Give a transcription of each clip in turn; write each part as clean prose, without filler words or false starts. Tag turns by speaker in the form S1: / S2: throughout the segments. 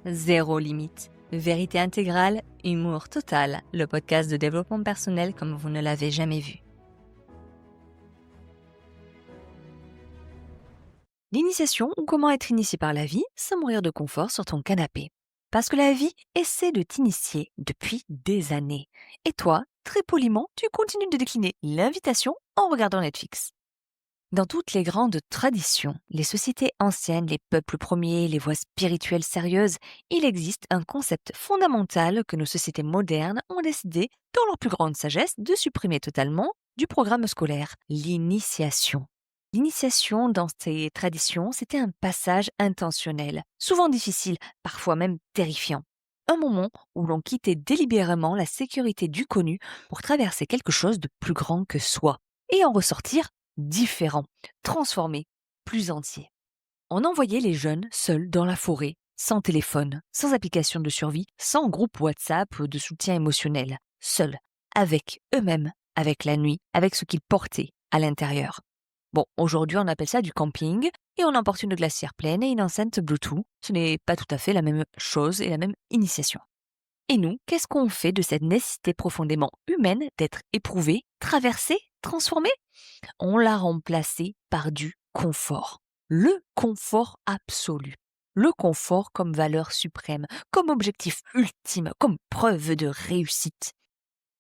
S1: zéro limite. Vérité intégrale, humour total, le podcast de développement personnel comme vous ne l'avez jamais vu. L'initiation ou comment être initié par la vie sans mourir de confort sur ton canapé. Parce que la vie essaie de t'initier depuis des années. Et toi, très poliment, tu continues de décliner l'invitation en regardant Netflix. Dans toutes les grandes traditions, les sociétés anciennes, les peuples premiers, les voies spirituelles sérieuses, il existe un concept fondamental que nos sociétés modernes ont décidé, dans leur plus grande sagesse, de supprimer totalement du programme scolaire, l'initiation. L'initiation dans ces traditions, c'était un passage intentionnel, souvent difficile, parfois même terrifiant. Un moment où l'on quittait délibérément la sécurité du connu pour traverser quelque chose de plus grand que soi et en ressortir différent, transformé, plus entier. On envoyait les jeunes seuls dans la forêt, sans téléphone, sans application de survie, sans groupe WhatsApp de soutien émotionnel, seuls, avec eux-mêmes, avec la nuit, avec ce qu'ils portaient à l'intérieur. Bon, aujourd'hui on appelle ça du camping et on emporte une glacière pleine et une enceinte Bluetooth. Ce n'est pas tout à fait la même chose et la même initiation. Et nous, qu'est-ce qu'on fait de cette nécessité profondément humaine d'être éprouvé, traversé, transformé? On l'a remplacé par du confort. Le confort absolu. Le confort comme valeur suprême, comme objectif ultime, comme preuve de réussite.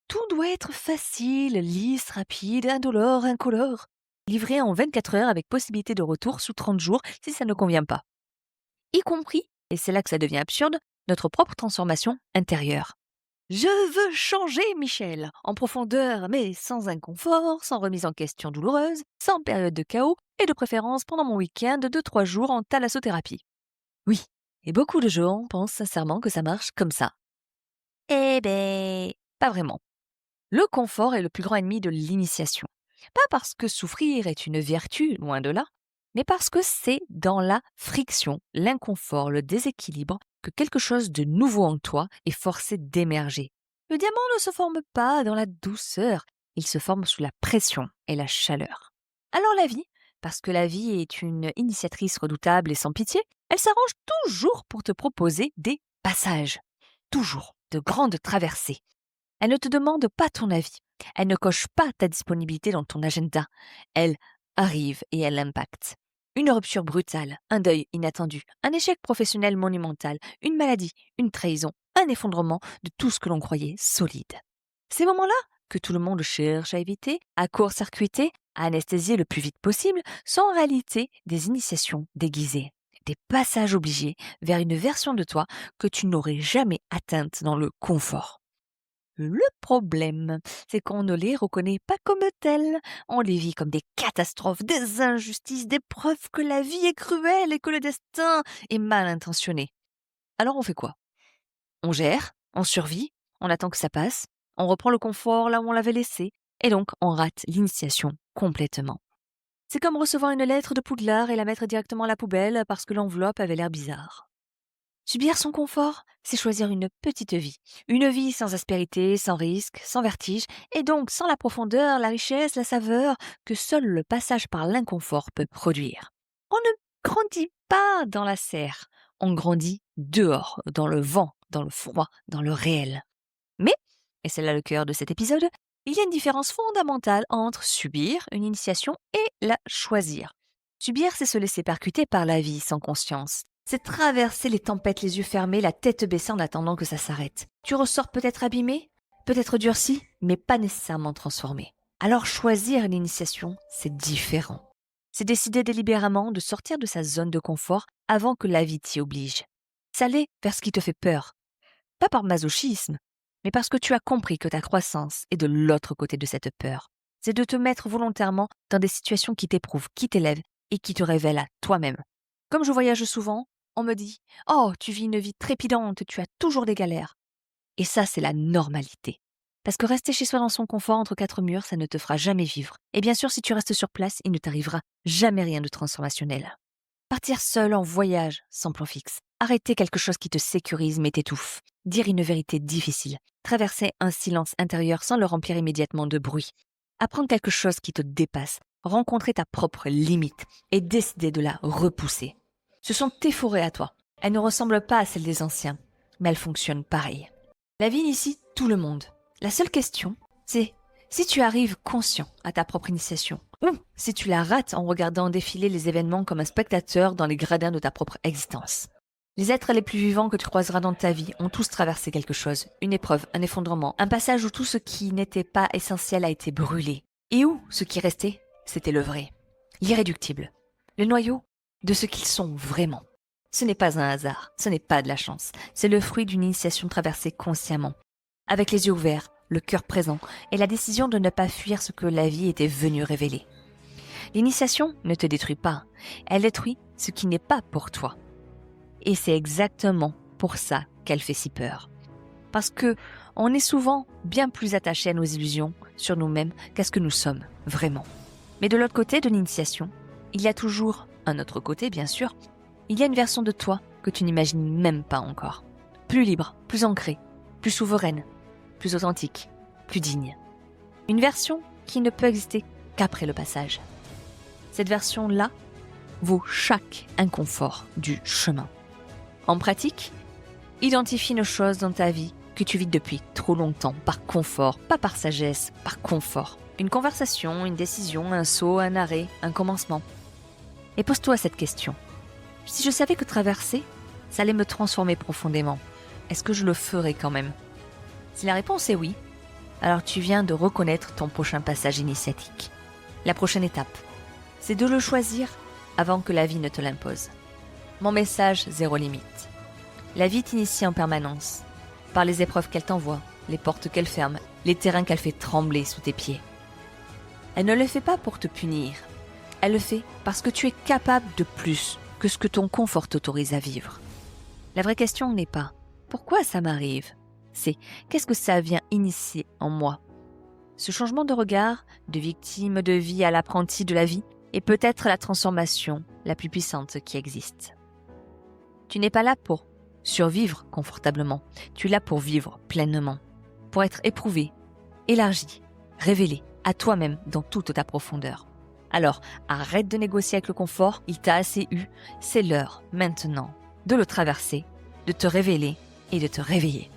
S1: Tout doit être facile, lisse, rapide, indolore, incolore. Livré en 24 heures avec possibilité de retour sous 30 jours si ça ne convient pas. Y compris, et c'est là que ça devient absurde, notre propre transformation intérieure. Je veux changer, Michel, en profondeur, mais sans inconfort, sans remise en question douloureuse, sans période de chaos, et de préférence pendant mon week-end de 3 jours en thalassothérapie. Oui, et beaucoup de gens pensent sincèrement que ça marche comme ça. Eh ben, pas vraiment. Le confort est le plus grand ennemi de l'initiation. Pas parce que souffrir est une vertu, loin de là, mais parce que c'est dans la friction, l'inconfort, le déséquilibre que quelque chose de nouveau en toi est forcé d'émerger. Le diamant ne se forme pas dans la douceur, il se forme sous la pression et la chaleur. Alors la vie, parce que la vie est une initiatrice redoutable et sans pitié, elle s'arrange toujours pour te proposer des passages. Toujours de grandes traversées. Elle ne te demande pas ton avis. Elle ne coche pas ta disponibilité dans ton agenda. Elle arrive et elle impacte. Une rupture brutale, un deuil inattendu, un échec professionnel monumental, une maladie, une trahison, un effondrement de tout ce que l'on croyait solide. Ces moments-là, que tout le monde cherche à éviter, à court-circuiter, à anesthésier le plus vite possible, sont en réalité des initiations déguisées, des passages obligés vers une version de toi que tu n'aurais jamais atteinte dans le confort. Le problème, c'est qu'on ne les reconnaît pas comme tels. On les vit comme des catastrophes, des injustices, des preuves que la vie est cruelle et que le destin est mal intentionné. Alors on fait quoi? On gère, on survit, on attend que ça passe, on reprend le confort là où on l'avait laissé, et donc on rate l'initiation complètement. C'est comme recevoir une lettre de Poudlard et la mettre directement à la poubelle parce que l'enveloppe avait l'air bizarre. Subir son confort, c'est choisir une vie sans aspérité, sans risque, sans vertige, et donc sans la profondeur, la richesse, la saveur que seul le passage par l'inconfort peut produire. On ne grandit pas dans la serre, on grandit dehors, dans le vent, dans le froid, dans le réel. Mais, et c'est là le cœur de cet épisode, il y a une différence fondamentale entre subir une initiation et la choisir. Subir, c'est se laisser percuter par la vie sans conscience. C'est traverser les tempêtes les yeux fermés, la tête baissée en attendant que ça s'arrête. Tu ressors peut-être abîmé, peut-être durci, mais pas nécessairement transformé. Alors choisir l'initiation, c'est différent. C'est décider délibérément de sortir de sa zone de confort avant que la vie t'y oblige. C'est aller vers ce qui te fait peur. Pas par masochisme, mais parce que tu as compris que ta croissance est de l'autre côté de cette peur. C'est de te mettre volontairement dans des situations qui t'éprouvent, qui t'élèvent et qui te révèlent à toi-même. Comme je voyage souvent, on me dit « Oh, tu vis une vie trépidante, tu as toujours des galères. » Et ça, c'est la normalité. Parce que rester chez soi dans son confort entre quatre murs, ça ne te fera jamais vivre. Et bien sûr, si tu restes sur place, il ne t'arrivera jamais rien de transformationnel. Partir seul en voyage, sans plan fixe. Arrêter quelque chose qui te sécurise mais t'étouffe. Dire une vérité difficile. Traverser un silence intérieur sans le remplir immédiatement de bruit. Apprendre quelque chose qui te dépasse. Rencontrer ta propre limite et décider de la repousser. Ce sont tes forêts à toi. Elle ne ressemble pas à celle des anciens, mais elle fonctionne pareil. La vie initie tout le monde. La seule question, c'est si tu arrives conscient à ta propre initiation, ou si tu la rates en regardant défiler les événements comme un spectateur dans les gradins de ta propre existence. Les êtres les plus vivants que tu croiseras dans ta vie ont tous traversé quelque chose, une épreuve, un effondrement, un passage où tout ce qui n'était pas essentiel a été brûlé. Et où ce qui restait, c'était le vrai, l'irréductible, le noyau de ce qu'ils sont vraiment. Ce n'est pas un hasard, ce n'est pas de la chance, c'est le fruit d'une initiation traversée consciemment, avec les yeux ouverts, le cœur présent et la décision de ne pas fuir ce que la vie était venue révéler. L'initiation ne te détruit pas, elle détruit ce qui n'est pas pour toi. Et c'est exactement pour ça qu'elle fait si peur. Parce que on est souvent bien plus attaché à nos illusions sur nous-mêmes qu'à ce que nous sommes vraiment. Mais de l'autre côté de l'initiation, il y a toujours un autre côté, bien sûr. Il y a une version de toi que tu n'imagines même pas encore. Plus libre, plus ancrée, plus souveraine, plus authentique, plus digne. Une version qui ne peut exister qu'après le passage. Cette version-là vaut chaque inconfort du chemin. En pratique, identifie nos choses dans ta vie que tu vis depuis trop longtemps par confort, pas par sagesse, par confort. Une conversation, une décision, un saut, un arrêt, un commencement. Et pose-toi cette question. Si je savais que traverser, ça allait me transformer profondément, est-ce que je le ferais quand même? Si la réponse est oui, alors tu viens de reconnaître ton prochain passage initiatique. La prochaine étape, c'est de le choisir avant que la vie ne te l'impose. Mon message, zéro limite. La vie t'initie en permanence, par les épreuves qu'elle t'envoie, les portes qu'elle ferme, les terrains qu'elle fait trembler sous tes pieds. Elle ne le fait pas pour te punir, elle le fait parce que tu es capable de plus que ce que ton confort t'autorise à vivre. La vraie question n'est pas « pourquoi ça m'arrive ?» c'est « qu'est-ce que ça vient initier en moi ?» Ce changement de regard, de victime de vie à l'apprenti de la vie, est peut-être la transformation la plus puissante qui existe. Tu n'es pas là pour survivre confortablement, tu es là pour vivre pleinement, pour être éprouvé, élargi, révélé à toi-même dans toute ta profondeur. Alors, arrête de négocier avec le confort, il t'a assez eu, c'est l'heure maintenant de le traverser, de te révéler et de te réveiller.